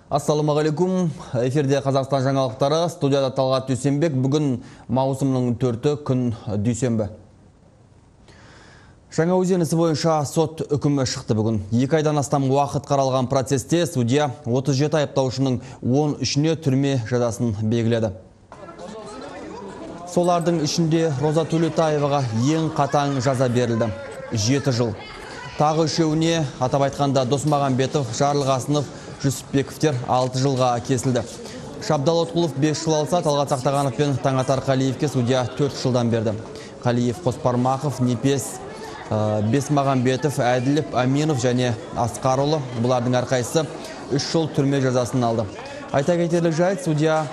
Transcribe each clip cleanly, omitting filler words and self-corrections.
Ассалаумағалейкум. Эфирде Қазақстан жаңалықтары, студияда Талғат Дүйсенбек. Бүгін маусымның 4-і күн дүйсенбі. Жаңаөзен ісі бойынша сот үкімі шықты бүгін. 2 айдан астам уақыт қаралған процесте судья 37 айыптаушының 13-не түрме жазасын белгіледі. Солардың ішінде Роза Төлетаеваға ең қатаң жаза берілді. 7 жыл. Тағы үшеуіне атап айтқанда Досмағамбетов, Жарылғасынов, Жүсіпбековтер 6 жылға кесілді. Шабдал Отқұлов 5 жыл алса, Талғат Сақтағанов пен Таңатар Қалиевке судья 4 жылдан берді. Қалиев, Қоспармақов, Непес, Бесмағамбетов, Әділіп, Аминов және Асқарұлы бұлардың әрқайсысы 3 жыл түрме жазасын алды. Айта кетерлік жайт, судья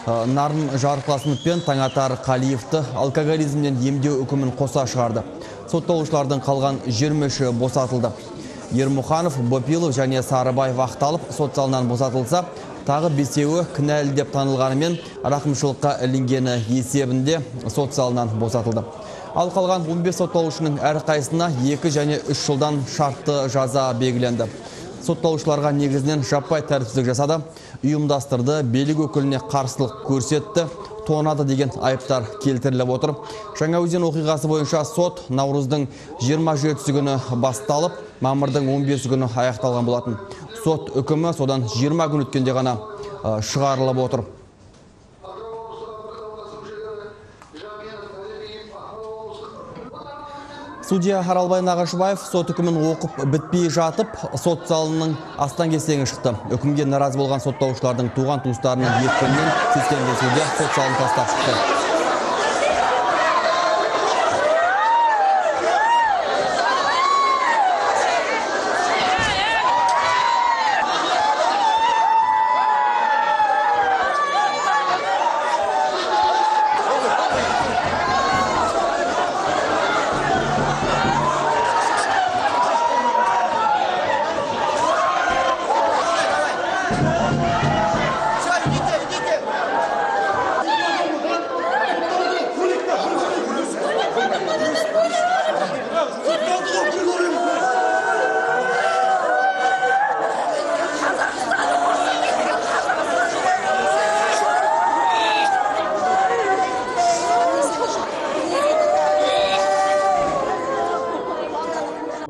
Нарын Жарылғасынов пен Таңатар Қалиевті алкоголизмнен емдеу үкімін қоса шығарды. Сотталушылардың қалған 23-і босатылды. Ермұханов, Бопилов және Сарыбай вақталып, сот залынан босатылса, тағы 5-еуі кінәлі деп танылғанымен рақымшылыққа ілінгені есебінде сот залынан босатылды. Ал қалған 15 сотталушының әрқайсына 2 және 3 жылдан шартты жаза белгіленді. Сотталушыларға негізінен жаппай тәртіпсіздік жасады, ұйымдастырды, билік өкіліне қарсылық көрсетті, тонады деген айыптар келтіріліп отыр. Жаңаөзен оқиғасы бойынша сот наурыздың 27 күні басталып, мамырдың 15 күні аяқталған болатын. Сот үкімі содан 20 күн өткенде ғана шығарылып отыр. Судья Аралбай Нағашыбаев сот үкімін оқып бітпей жатып, сот залының астан кестеңі шықты. Үкімге наразы болған соттаушылардың туған туыстарының екпінінен сескенген судья сот залын тастап шықты.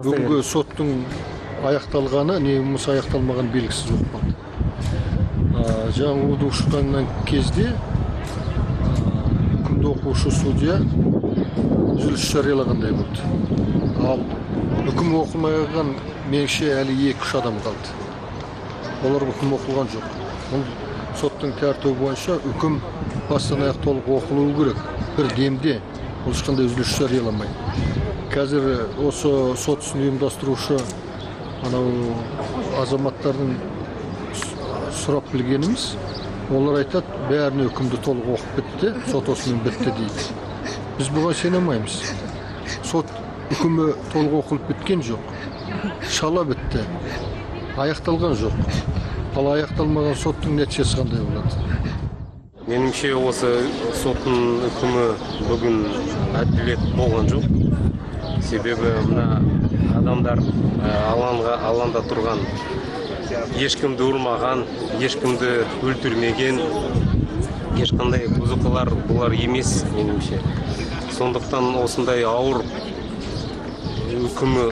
Бүгінгі соттың аяқталғаны, немесе аяқталмаған белгісіз болып қалды. Жаңа уды шыққаннан кезде үкімді оқушы судья үзіліс жариялағандай болды. Ал үкім оқылмаған меніңше әлі 2-3 адам қалды. Олар үкім оқылған жоқ. Бұл соттың тәртібі бойынша үкім бастан аяқ толық оқылуы керек. Бір демде ол ешқандай үзіліс жарияламайды. Қазір осы сот ісін ұйымдастырушы азаматтардың сұрап білгеніміз, олар айтады, бәріне үкімді толық оқып бітті, сот осымен бітті дейді. Біз бұған сенемаймыз. Сот үкімі толық оқылып біткен жоқ. Шала бітті. Аяқталған жоқ. Ал аяқталмаған соттың нәтижесі қандай болады? Меніңше осы соттың үкімі бүгін әділет болған жоқ. Себебі мына адамдар алаңда тұрған, ешкімді ұрмаған, ешкімді өлтірмеген, ешқандай бұзықылар бұлар емес меніңше. Сондықтан осындай ауыр үкімі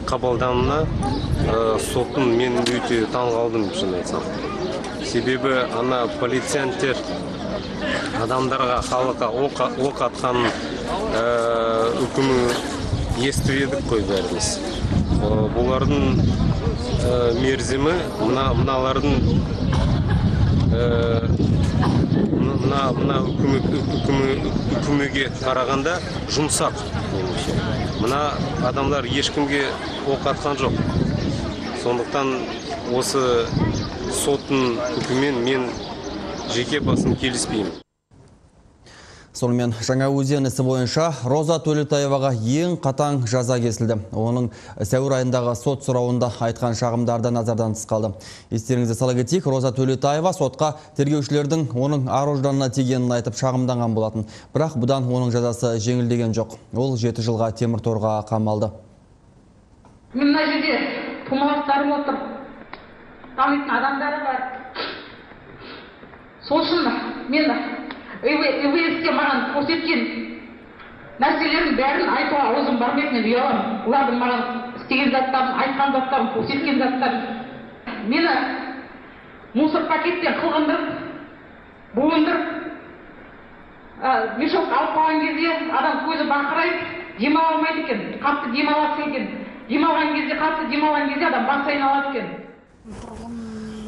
қабылдануына соттың мен өте таңғалдым шын айтсам. Себебі ана полициянттер адамдарға, халыққа оқ атқан үкімі естіп едік қой бәріміз. Бұлардың мерзімі мыналардың үкіміге қарағанда жұмсақ. Мына адамдар ешкімге оқ атқан жоқ. Сондықтан осы соттың үкімімен мен жеке басым келіспеймін. Сонымен Жаңаөзен ісі бойынша Роза Төлетаеваға ең қатаң жаза кесілді. Оның сәуір айындағы сот сұрауында айтқан шағымдарда назардан тыс қалды. Естеріңізге сала кетейік, Роза Төлетаева сотқа тергеушілердің оның ар-ожданына тигенін айтып шағымданған болатын. Бірақ бұдан оның жазасы жеңілдеген жоқ. Ол 7 жылға темір торға қамалды. Мына жерде тумалақтарым отыр. Танитын адамдары бар. Сол үшін мен ИВСке маған көрсеткен нәрселердің бәрін айтуға аузым бармайды, мен ұяламын. Олардың маған істеген заттарын, айтқан заттарын, көрсеткен заттарын. Мені мусор пакеттен қылғындырып, буындырып, мешок алып қалған кезде адам көзі бақырайып, демала алмайды екен, қатты демаласы екен. Демалған кезде адам бас айналады екен.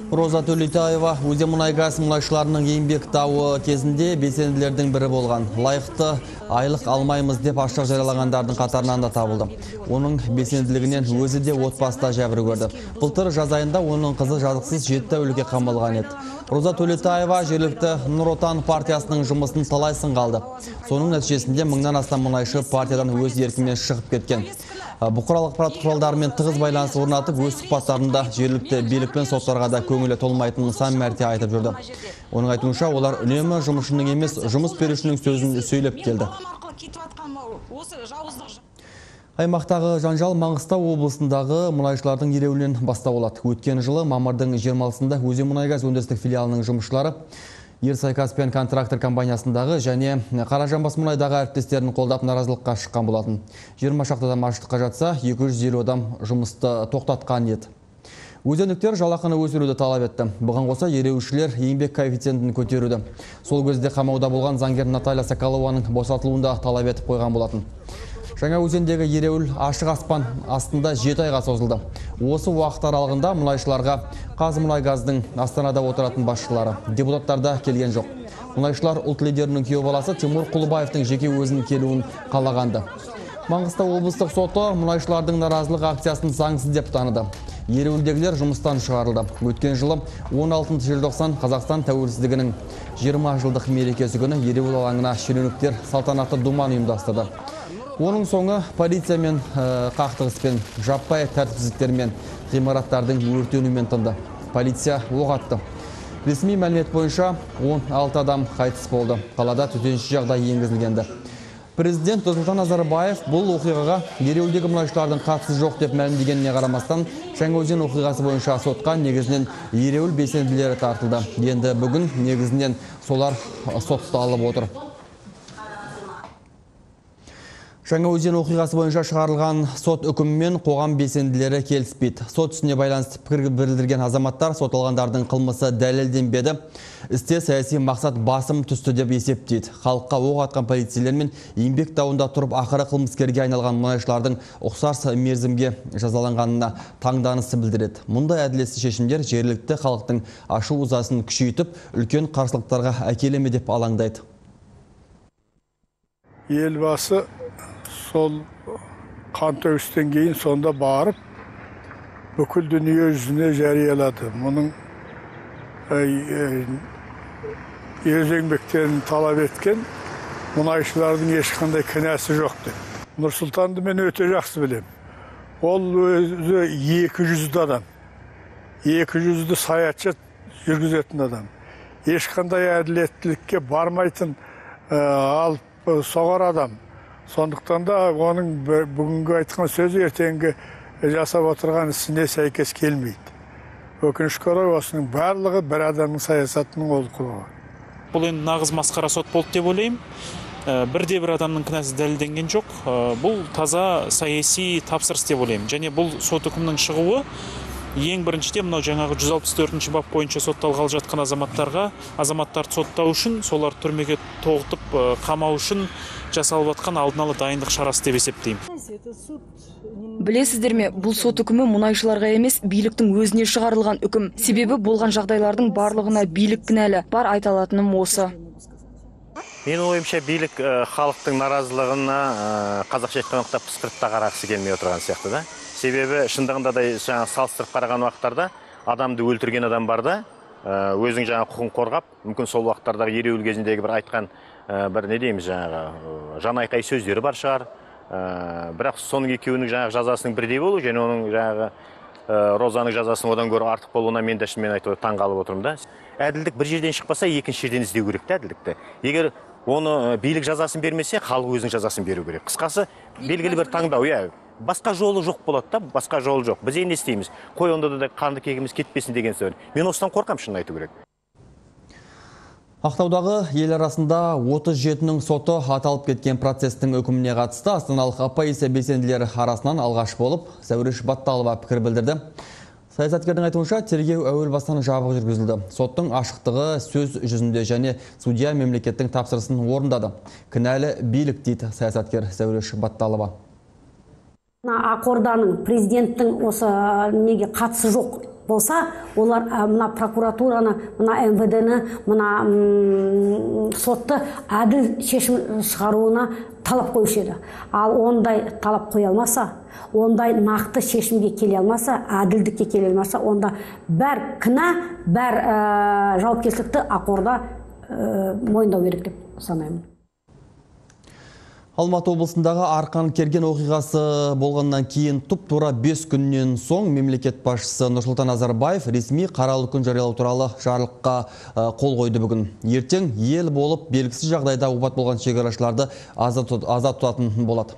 Роза Төлетаева Өзенмұнайгаз мұнайшыларының еңбек дауы кезінде белсенділердің бірі болған. Лайықты айлық алмаймыз деп аштық жариялағандардың қатарынан да табылды. Оның белсенділігінен өзі де отбасыда жәбір көрді. Былтыр жаз айында оның қызы жазықсыз 7 тәулікке қамалған еді. Роза Төлетаева жергілікті Нұр Отан партиясының жұмысын талай сынға алды. Соның нәтижесінде мыңнан астам мұнайшы партиядан өз еркімен шығып кеткен. Бұқаралық ақпарат құралдарымен тығыз байланыс орнатып, өз сұхбаттарында жергілікті билік пен соттарға да көңілі толмайтынын сан мәрте айтып жүрді. Оның айтуынша, олар үнемі жұмысшының емес, жұмыс берушінің сөзін сөйлеп келді. Аймақтағы жанжал Маңғыстау облысындағы мұнайшылардың ереуілінен бастау алады. Өткен жылы мамырдың 20-сында Өзенмұнайгаз өндірістік филиалының жұмысшылары Ерсай-Каспиан контрактор компаниясындағы және Қаражанбас мұнайдағы әріптестерін қолдап наразылыққа шыққан болатын. 20 шақты адам аштыққа жатса, 250 адам жұмысты тоқтатқан еді. Өзендіктер жалақыны өсіруді талап етті. Бұған қоса ереуілшілер еңбек коэффициентін көтеруді. Сол кезде қамауда болған заңгер Наталья Соколованың босатылуында талап етіп қойған болатын. Жаңа өзендегі ереуіл ашық аспан астында 7 айға созылды. Осы уақыт аралығында мұнайшыларға Қазмұнайгаздың Астанада отыратын басшылары, депутаттарда келген жоқ. Мұнайшылар ұлт лидерінің күйеу баласы Тимур Құлыбаевтың жеке өзінің келуін қалағанды. Маңғыстау облыстық соты мұнайшылардың наразылық акциясын заңсыз деп таныды. Ереуілдегілер жұмыстан шығарылды. Өткен жылы 16 желтоқсан Қазақстан тәуелсіздігінің 20 жылдық мерекесі күні ереуіл алаңына шенеуніктер салтанатты думан ұйымдастырды. Оның соңы полиция мен қақтығыспен, жаппай тәртіпсіздіктермен, ғимараттардың өртенуімен тынды. Полиция оқ атты. Ресми мәлімет бойынша 16 адам қайтыс болды. Қалада төтенше жағдай енгізілгенді. Президент Нұрсұлтан Назарбаев бұл оқиғаға ереуілдегі мұнайшылардың қатысы жоқ деп мәлімдегеніне қарамастан, Жаңаөзен оқиғасы бойынша сотқа негізінен ереуіл белсенділері тартылды. Енді бүгін негізінен солар сотталып отыр. Жаңаөзен оқиғасы бойынша шығарылған сот үкімімен қоғам белсенділері келіспейді. Сот ісіне байланысты пікір білдірген азаматтар сотталғандардың қылмысы дәлелденбеді. Істе саяси мақсат басым түсті деп есептейді. Халыққа оқ атқан полицейлер мен еңбек дауында тұрып ақыры қылмыскерге айналған мұнайшылардың ұқсас мерзімге жазаланғанына таңданысы білдіреді. Мұндай әділетсіз шешімдер жергілікті халықтың ашу-ызасын күшейтіп, үлкен қарсылықтарға әкелеме деп алаңдайды. Елбасы сол қантөгістен кейін сонда барып, бүкіл дүние жүзіне жариялады. Мұның өз еңбектерін талап еткен мұнайшылардың ешқандай кінәсі жоқ деп. Нұрсұлтанды мен өте жақсы білем. Ол өзі 200 адам. 200-ді саятшы жүргізетін адам. Ешқандай әділеттілікке бармайтын алып соғар адам. Сондықтан да оның бүгінгі айтқан сөзі ертеңгі жасап отырған ісіне сәйкес келмейді. Өкінішке орай осының барлығы бір адамның саясатының олқылығы. Бұл енді нағыз масқара сот болды деп ойлаймын. Бірде-бір адамның кінәсі дәлелденген жоқ. Бұл таза саяси тапсырыс деп ойлаймын. Және бұл сот үкімінің шығуы ең біріншіде мынау жаңағы 164-ші бап бойынша сотталғалы жатқан азаматтарды соттау үшін, солар түрмеге тоғытып қамау үшін жасалып жатқан алдын ала дайындық шарасы деп есептеймін. Білесіздер ме, бұл сот үкімі мұнайшыларға емес, биліктің өзіне шығарылған үкім. Себебі болған жағдайлардың барлығына билік кінәлі. Бар айта алатыным осы. Менің ойымша билік халықтың наразылығына қазақша айтқанда пысқыртып қарағысы келмей отырған сияқты да. Себебі шындығында да салыстырып қараған уақыттарда адамды өлтірген адам бар да, өзінің жаңа құқын қорғап, мүмкін сол уақыттардағы ереуіл кезіндегі бір айтқан бір не дейміз жаңағы жан айқай сөздері бар шығар. Бірақ соның екеуінің жаңағы жазасының бірдей болу және оның жаңағы Розаның жазасының одан гөрі артық болуына мен де шынымен айтып таң қалып отырмын да. Әділдік бір жерден шықпаса, екінші жерден іздеу керек те әділдікті. Егер оны билік жазасын бермесе, халық өзінің жазасын беру керек. Қысқасы, белгілі бір таңдау, басқа жолы жоқ болады да, басқа жолы жоқ. Біз енді істейміз. Қой онда да қанды кегіміз кетпесін деген сөз. Мен осыдан қорқам, шынын айту керек. Ақтаудағы ел арасында 37-нің соты аталып кеткен процестің үкіміне қатысты астаналық оппозиция белсенділері арасынан алғаш болып Зәуреш Батталова пікір білдірді. Саясаткердің айтуынша тергеу әуел бастан жабық жүргізілді. Соттың ашықтығы сөз жүзінде және судья мемлекеттің тапсырысын орындады. Кінәлі билік дейді саясаткер Зәуреш Батталова. Ақорданың президенттің осы неге қатысы жоқ болса, олар мына прокуратураны, мына МВД-ні, мына сотты әділ шешім шығаруына талап қойушы еді. Ал ондай талап қоя алмаса, ондай нақты шешімге келе алмаса, әділдікке келе алмаса, онда бәр кінә, бәр жауапкершілікті Ақорда мойындау керек деп санаймын. Алматы облысындағы Арқан Керген оқиғасы болғаннан кейін тұп-тура 5 күннен соң мемлекет басшысы Нұрсұлтан Назарбаев ресми қаралы күн жариялау туралы жарлыққа қол қойды бүгін. Ертең ел болып белгісіз жағдайда опат болған шекарашыларды аза тұтатын болады.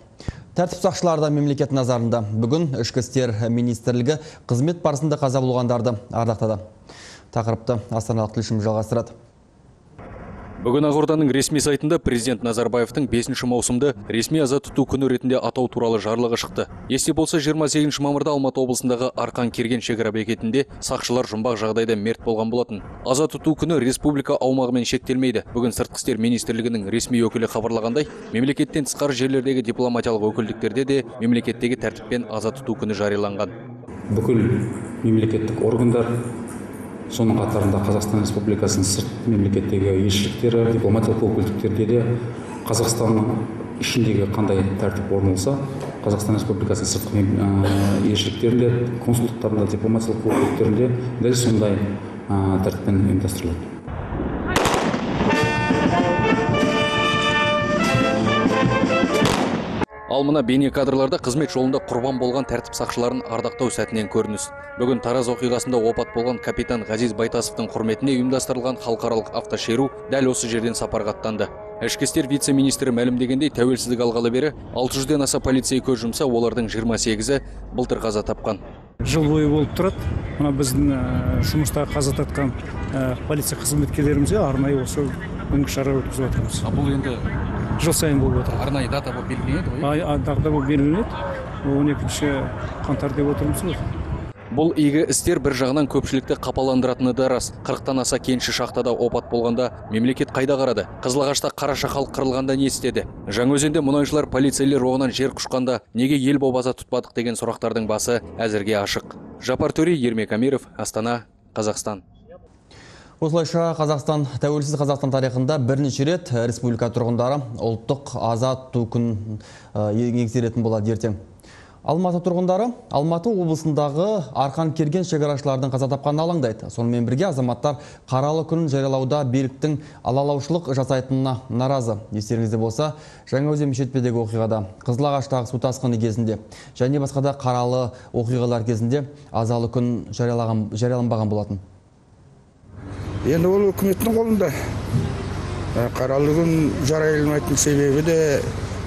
Тәртіп сақшылары да мемлекет назарында. Бүгін Ішкі істер министрлігі қызмет барысында қаза болғандарды ардақтады. Тақырыпты астаналық тілшіміз жалғастырады. Бүгін Ақорданың ресми сайтында президент Назарбаевтың 5 маусымды ресми аза тұту күні ретінде атау туралы жарлығы шықты. Есте болса 28 мамырда Алматы облысындағы Арқан Керген шекара бекетінде сақшылар жұмбақ жағдайда мерт болған болатын. Аза тұту күні республика аумағымен шектелмейді. Бүгін Сыртқы істер министрлігінің ресми өкілі хабарлағандай, мемлекеттен тысқары жерлердегі дипломатиялық өкілдіктерде де мемлекеттегі тәртіппен аза тұту күні жарияланған. Бүкіл мемлекеттік органдар, соның қатарында Қазақстан Республикасының сырт мемлекеттегі елшіліктері, дипломатиялық өкілдіктерде де Қазақстанның ішіндегі қандай тәртіп орналса, Қазақстан Республикасының сыртқы елшіліктерінде, консулдықтарында, дипломатиялық өкілдіктерінде дәл сондай тәртіппен ұйымдастырылады. Ал мына бейне кадрларда қызмет жолында құрбан болған тәртіп сақшыларын ардақтау сәтінен көрініс. Бүгін Тараз оқиғасында опат болған капитан Ғазиз Байтасовтың құрметіне ұйымдастырылған халықаралық автошеру дәл осы жерден сапарға аттанды. Ішкі істер вице-министрі мәлімдегендей, тәуелсіздік алғалы бері 600-ден аса полицей көз жұмса, олардың 28-і былтыр қаза тапқан. Жыл бойы болып тұрады. Мына біздің жұмыста қаза тапқан полиция қызметкерлерімізге арнайы осы күнгі шара өткізіп отырмыз. Бұл енді жыл сайын болып отыр. Арнайы дата болып белгіленеді ғой? Дата болып белгіленеді. 12 қаңтар деп отырмыз ғой. Бұл игі істер бір жағынан көпшілікті қапаландыратыны да рас. 40-тан аса кенші шахтада опат болғанда мемлекет қайда қарады? Қызылағашта қараша халық қырылғанда не істеді? Жаңаөзенде мұнайшылар полицейлер оғынан жер құшқанда неге ел боп аза тұтпадық деген сұрақтардың басы әзірге ашық. Жапар Төре, Ермек Амиров, Астана, Қазақстан. Осылайша тәуелсіз Қазақстан тарихында бірнеше рет республика тұрғындары ұлттық аза тұту күнін еңсеретін болады ертең. Алматы тұрғындары Алматы облысындағы Арқан Керген шекарашылардың қаза тапқанына алаңдайды. Сонымен бірге азаматтар қаралы күнін жариялауда биліктің алалаушылық жасайтынына наразы. Естеріңізде болса, Жаңаөзен шетпедегі оқиғада, Қызылағаштағы су тасқыны кезінде және басқада қаралы оқиғалар кезінде азалы күн жарияланбаған болатын. Енді ол үкіметтің қолында. Қаралы күн жарияланбайтын себебі де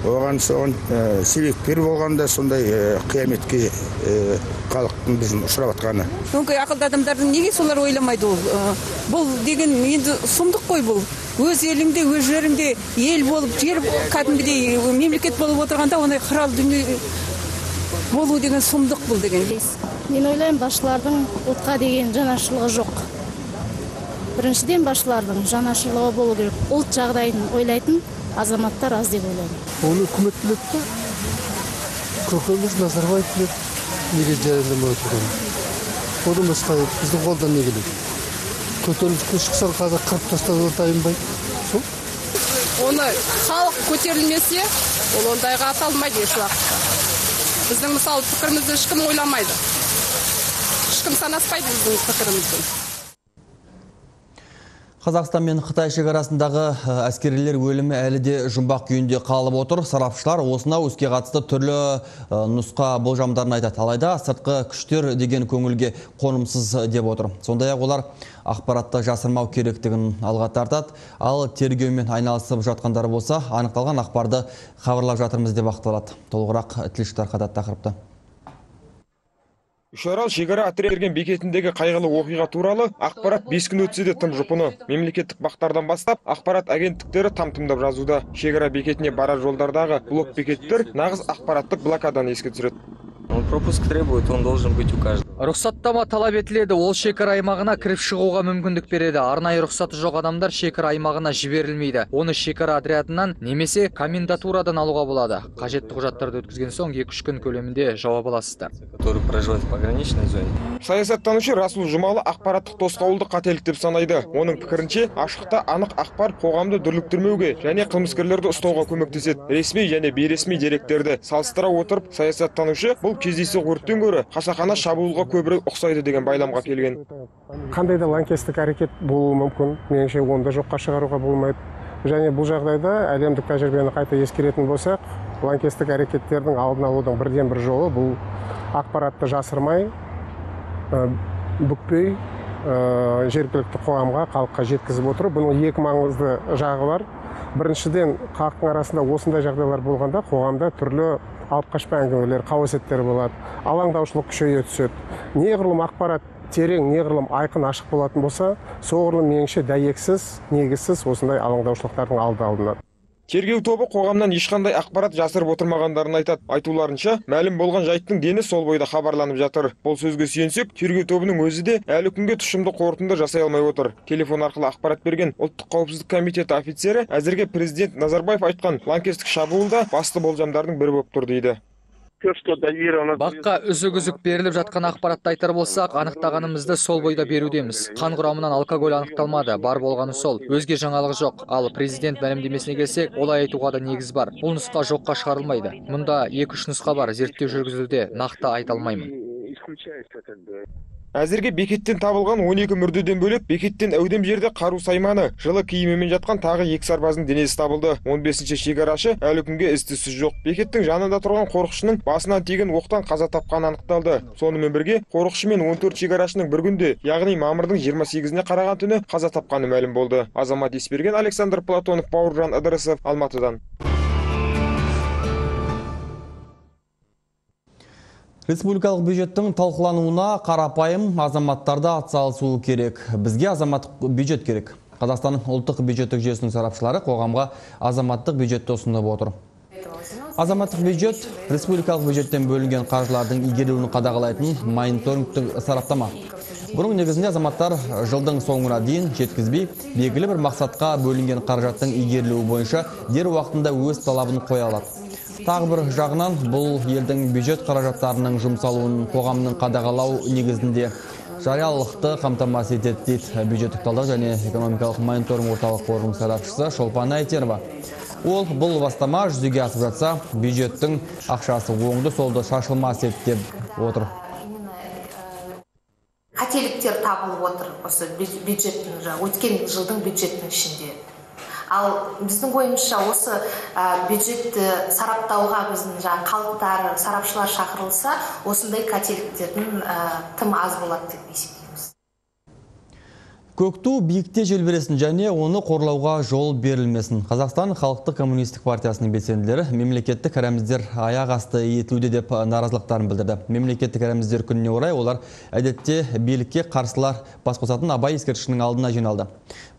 оған себепкер болғанда сондай қияметке халықтың біздің ұшырап атқаны. Өңкей ақылды адамдардың неге солар ойламайды ол? Бұл деген енді сұмдық қой бұл. Өз еліңде, өз жеріңде ел болып, жер кәдімгідей мемлекет болып отырғанда ондай қырал дүние болу деген сұмдық бұл деген. Мен ойлаймын, басшылардың ұлтқа деген жанашырлығы жоқ. Біріншіден басшылардың жанашырлығы болу керек. Ұлт жағдайын ойлайтын азаматтар аз деп ойлаймын. Оны үкімет біледі, көкеміз Назарбаев біледі, неге жарияланбай отырғанын. Одан басқа біздің қолдан не келеді? Көтеріліске шықсаң қазір қырып тастауға дайынбай. Сол? Оны халық көтерілмесе, ол ондайға аталмайды еш уақытта. Біздің мысалы пікірімізді ешкім ойламайды. Ешкім санаспайды біздің пікірімізді. Қазақстан мен Қытай шекарасындағы әскерилер өлімі әлі де жұмбақ күйінде қалып отыр. Сарапшылар осынау іске қатысты түрлі нұсқа болжамдарын айтады. Алайда сыртқы күштер деген көңілге қонымсыз деп отыр. Сондай-ақ олар ақпаратты жасырмау керектігін алға тартады. Ал тергеумен айналысып жатқандары болса, анықталған ақпарды хабарлап жатырмыз деп ақталады. Толығырақ тілші тарқатады тақырыпты. Үшарал шекара отрядерген бекетіндегі қайғылы оқиға туралы ақпарат 5 күн өтсе де тым жұпыны. Мемлекеттік бақтардан бастап ақпарат агенттіктері там-тұмдап жазуда. Шекара бекетіне барар жолдардағы блок бекеттер нағыз ақпараттық блокадан еске түсіреді. Пропуск требует, он должен быть у каждого. Рұқсаттама талап етіледі, ол шекара аймағына кіріп шығуға мүмкіндік береді. Арнайы рұқсаты жоқ адамдар шекара аймағына жіберілмейді. Оны шекара отрядынан немесе комендатурадан алуға болады. Қажетті құжаттарды өткізген соң 2-3 күн көлемінде жауап аласыздар. Который проживает в пограничной зоне. Саясаттанушы Расул Жұмалы ақпараттық тосқауылды қателік деп санайды. Оның пікірінше, ашықта анық ақпар қоғамды дүрліктірмеуге және қылмыскерлерді ұстауға көмектеседі. Ресми және бейресми деректерді салыстыра отырып, саясаттанушы бұл кездейсоқ өрттен гөрі қасақана шабуылға көбірек ұқсайды деген байламға келген. Қандай да лаңкестік әрекет болуы мүмкін, меніңше онда жоққа шығаруға болмайды. Және бұл жағдайда әлемдік тәжірибені қайта ескеретін болсақ, лаңкестік әрекеттердің алдын алудың бірден бір жолы бұл ақпаратты жасырмай, бүкпей, жергілікті қоғамға, халыққа жеткізіп отырып, бұның екі маңызды жағы бар. Біріншіден, халықтың арасында осындай жағдайлар болғанда қоғамда түрлі алып қашпа әңгімелер, қауесеттер болады. Алаңдаушылық күшейе түседі. Неғұрлым ақпарат терең, неғұрлым айқын ашық болатын болса, соғұрлым меніңше дәйексіз, негізсіз осындай алаңдаушылықтардың алды алынады. Тергеу тобы қоғамнан ешқандай ақпарат жасырып отырмағандарын айтады. Айтуларынша, мәлім болған жайттың дені сол бойда хабарланып жатыр. Бұл сөзге сүйенсек, тергеу тобының өзі де әлі күнге тұшымды қорытынды жасай алмай отыр. Телефон арқылы ақпарат берген Ұлттық қауіпсіздік комитеті офицері әзірге президент Назарбаев айтқан лаңкестік шабуылда басты болжамдардың бірі болып тұр дейді. Баққа үзік-үзік беріліп жатқан ақпаратты айтар болсақ, анықтағанымызды сол бойда берудеміз. Қан құрамынан алкоголь анықталмады, бар болғаны сол. Өзге жаңалық жоқ. Ал президент мәлімдемесіне келсек, олай айтуға да негіз бар. Бұл нұсқа жоққа шығарылмайды. Мұнда 2-3 нұсқа бар, зерттеу жүргізілуде, нақты айта алмаймын. Әзірге бекеттен табылған 12 мүрдеден бөлек бекеттен әудем жерде қару сайманы, жылы киімімен жатқан тағы 2 сарбаздың денесі табылды. 15-ші шекарашы әлі күнге із-түзсіз жоқ. Бекеттің жанында тұрған қорықшының басынан тиген оқтан қаза тапқаны анықталды. Сонымен бірге қорықшы мен 14 шекарашының бір күнде, яғни мамырдың 28-іне қараған түні қаза тапқаны мәлім болды. Азамат Есберген, Александр Платонов, Бауыржан Ыдырысов, Алматыдан. Республикалық бюджеттің талқылануына қарапайым азаматтарды атсалысуы керек. Бізге азаматтық бюджет керек. Қазақстан ұлттық бюджеттік жүйесінің сарапшылары қоғамға азаматтық бюджетті ұсынып отыр. Азаматтық бюджет республикалық бюджеттен бөлінген қаржылардың игерілуін қадағалайтын мониторингтік сараптама. Бұның негізінде азаматтар жылдың соңына дейін жеткізбей, белгілі бір мақсатқа бөлінген қаражаттың игерілуі бойынша дер уақытында өз талабын қоя алады. Тағы бір жағынан бұл елдің бюджет қаражаттарының жұмсалуын қоғамның қадағалау негізінде жариялылықты қамтамасыз етеді дейді бюджеттік талдау және экономикалық мониторинг орталық қорының сарапшысы Шолпан Айтерова. Ол бұл бастама жүзеге асып жатса, бюджеттің ақшасы оңды солды шашылмас еді деп отыр. Қателіктер табылып отыр осы бюджеттің, өткен жылдың бюджеттің ішінде. Ал біздің ойымызша осы бюджетті сараптауға біздің халықтар, сарапшылар шақырылса, осындай қателіктердің тым аз болады деп есептейміз. Көкту биікте желбіресін және оны қорлауға жол берілмесін. Қазақстан Халықтық коммунистік партиясының белсенділері мемлекеттік рәміздер аяқ асты етілуде деп наразылықтарын білдірді. Мемлекеттік рәміздер күніне орай олар әдетте билікке қарсылар бас қосатын абай ескерткішінің алдына жиналды.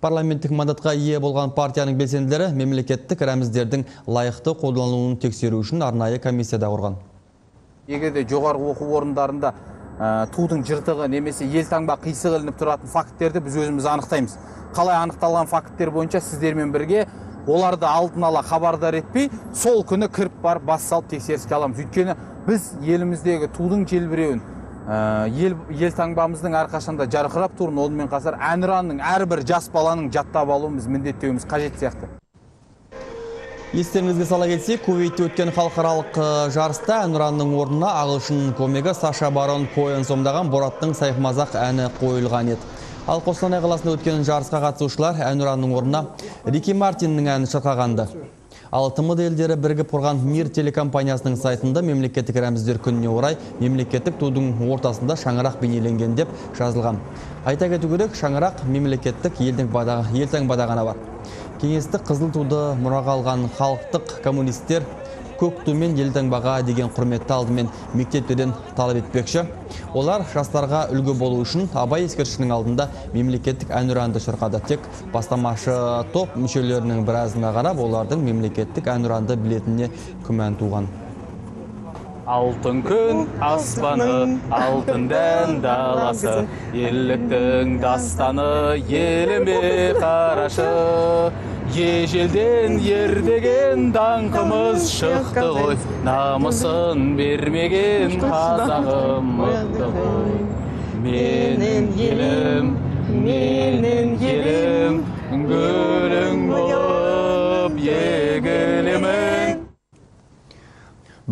Парламенттік мандатқа ие болған партияның белсенділері мемлекеттік рәміздердің лайықты қолданылуын тексеру үшін арнайы комиссияда құрған. Егерде жоғарғы оқу орындарында тудың жыртығы немесе елтаңба қисық ілініп тұратын факттерді біз өзіміз анықтаймыз. Қалай анықталған факттер бойынша сіздермен бірге оларды алдын ала хабардар етпей, сол күні кіріп барып бас салып тексеріске аламыз. Өйткені біз еліміздегі тудың желбіреуін, елтаңбамыздың әрқашанда жарқырап тұрын, онымен қасар әнұранның әрбір жас баланың жаттап алуымыз міндеттеуіміз қажет сияқты. Естеріңізге сала кетсек, Кувейтте өткен халықаралық жарыста әнұранның орнына ағылшын комигі Саша Барон Коэн сомдаған Бораттың сайқымазақ әні қойылған еді. Ал Қостанай қаласында өткен жарысқа қатысушылар әнұранның орнына Рики Мартиннің әнін шырқағанды. Ал ТМД елдері бірігіп құрған Мир телекомпаниясының сайтында мемлекеттік рәміздер күніне орай мемлекеттік тудың ортасында шаңырақ бейнеленген деп жазылған. Айта кету керек, шаңырақ мемлекеттік елтаңбада ғана бар. Кеңестік қызыл туды мұраға алған халықтық коммунистер көк ту мен елтаңбаға деген құрметті алдымен мектептерден талап етпекші. Олар жастарға үлгі болу үшін абай ескерткішінің алдында мемлекеттік әнұранды шырқады. Тек бастамашы топ мүшелерінің біразына қарап, олардың мемлекеттік әнұранды білетініне күмән туған. Алтын күн аспаны, алтын дән даласы, ерліктің дастаны еліме қарашы. Ежелден ердеген даңқымыз шықты ғой, намысын бермеген қазағым мықты ғой. Менің елім, гүлің болып егілемін.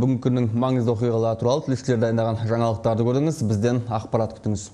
Бүгінгі күннің маңызды оқиғалары туралы тілшілер дайындаған жаңалықтарды көрдіңіз. Бізден ақпарат күтіңіз.